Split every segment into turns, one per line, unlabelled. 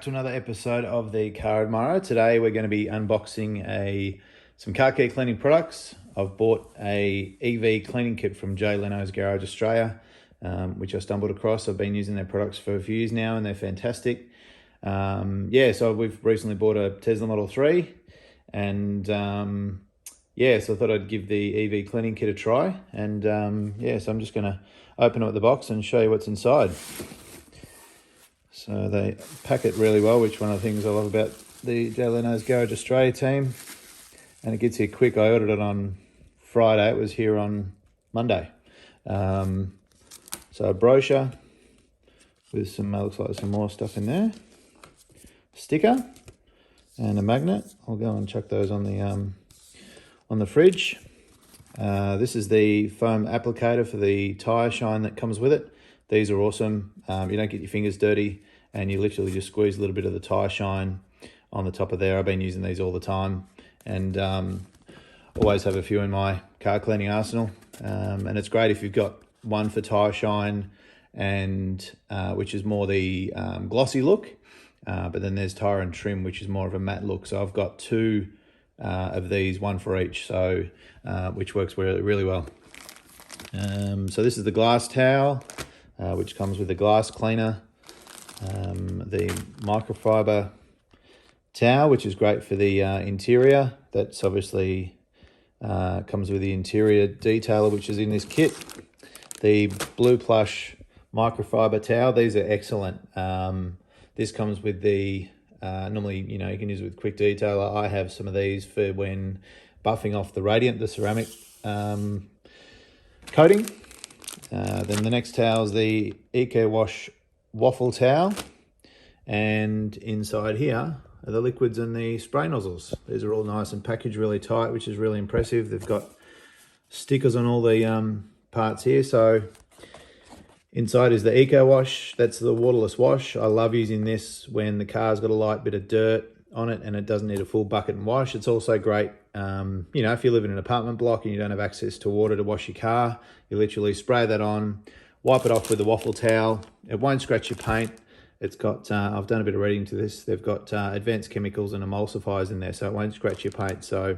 to another episode of the Car Admirer. Today we're going to be unboxing some car key cleaning products. I've bought a EV cleaning kit from Leno's Garage Australia, which I stumbled across. I've been using their products for a few years now and they're fantastic. So we've recently bought a Tesla Model 3 and so I thought I'd give the EV cleaning kit a try. And so I'm just going to open up the box and show you what's inside. So they pack it really well, which one of the things I love about the Leno's Garage Australia team. And it gets here quick. I ordered it on Friday. It was here on Monday. So a brochure with some, looks like some more stuff in there. Sticker and a magnet. I'll go and chuck those on the fridge. This is the foam applicator for the tyre shine that comes with it. These are awesome. You don't get your fingers dirty and you literally just squeeze a little bit of the tyre shine on the top of there. I've been using these all the time and always have a few in my car cleaning arsenal. And it's great if you've got one for tyre shine and which is more the glossy look. But then there's tyre and trim, which is more of a matte look. So I've got two of these, one for each, so which works really, really well. So this is the glass towel, which comes with a glass cleaner, the microfiber towel, which is great for the interior. That's obviously comes with the interior detailer, which is in this kit. The blue plush microfiber towel, these are excellent. This comes with the normally, you can use it with quick detailer. I have some of these for when buffing off the radiant, the ceramic coating. Then the next towel is the Eco Wash waffle towel. And inside here are the liquids and the spray nozzles. These are all nice and packaged really tight, which is really impressive. They've got stickers on all the parts here. So inside is the Eco Wash. That's the waterless wash. I love using this when the car's got a light bit of dirt on it and it doesn't need a full bucket and wash. It's also great, if you live in an apartment block and you don't have access to water to wash your car, you literally spray that on, wipe it off with a waffle towel. It won't scratch your paint. It's got, I've done a bit of reading to this. They've got advanced chemicals and emulsifiers in there, so it won't scratch your paint. So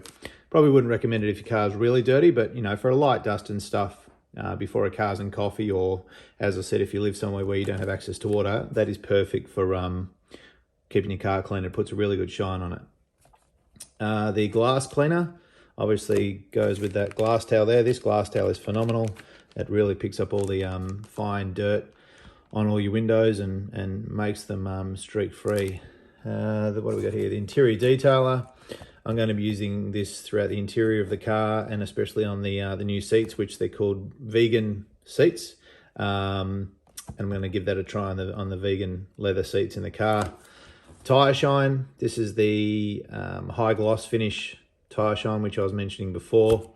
probably wouldn't recommend it if your car's really dirty, but for a light dust and stuff, before a car's in coffee, or as I said, if you live somewhere where you don't have access to water, that is perfect for keeping your car clean. It puts a really good shine on it. The glass cleaner obviously goes with that glass towel there. This glass towel is phenomenal. It really picks up all the fine dirt on all your windows and makes them streak free. What do we got here? The interior detailer. I'm going to be using this throughout the interior of the car and especially on the new seats, which they're called vegan seats. And I'm going to give that a try on the vegan leather seats in the car. Tyre shine. This is the high gloss finish tyre shine, which I was mentioning before.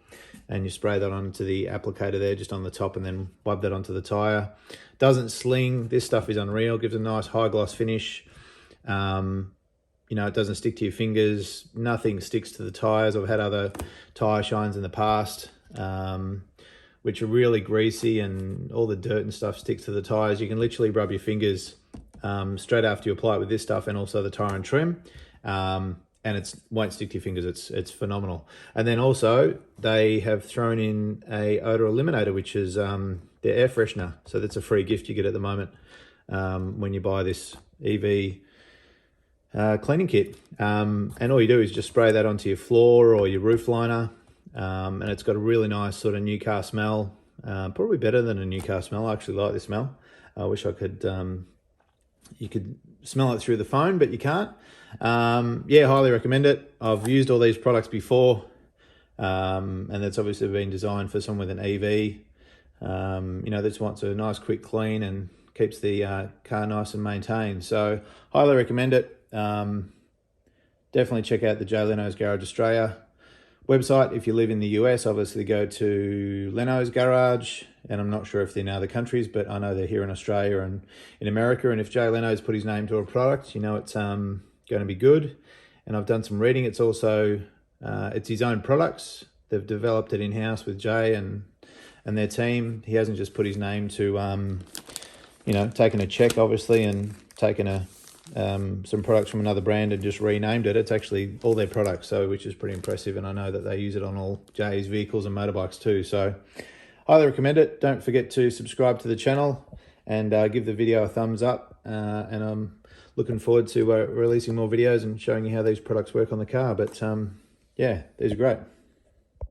And you spray that onto the applicator there, just on the top, and then wipe that onto the tyre. Doesn't sling. This stuff is unreal. Gives a nice high gloss finish. It doesn't stick to your fingers. Nothing sticks to the tyres. I've had other tyre shines in the past, which are really greasy and all the dirt and stuff sticks to the tyres. You can literally rub your fingers straight after you apply it with this stuff and also the tyre and trim. And it won't stick to your fingers. It's phenomenal. And then also they have thrown in a Odor Eliminator, which is their air freshener. So that's a free gift you get at the moment when you buy this EV cleaning kit. And all you do is just spray that onto your floor or your roof liner. And it's got a really nice sort of new car smell. Probably better than a new car smell. I actually like the smell. I wish I could, you could smell it through the phone, but you can't. Highly recommend it. I've used all these products before, and it's obviously been designed for someone with an EV. That wants a nice quick clean and keeps the car nice and maintained. So highly recommend it. Definitely check out the Leno's Garage Australia website. If you live in the US, obviously go to Leno's Garage, and I'm not sure if they're in other countries, but I know they're here in Australia and in America. And if Jay Leno's put his name to a product, it's going to be good. And I've done some reading. It's also it's his own products. They've developed it in-house with Jay and their team. He hasn't just put his name to taken a check obviously and taken a some products from another brand and just renamed it. It's actually all their products, so which is pretty impressive, and I know that they use it on all Jay's vehicles and motorbikes too. So highly recommend it. Don't forget to subscribe to the channel and give the video a thumbs up. And I'm looking forward to releasing more videos and showing you how these products work on the car. But yeah, these are great.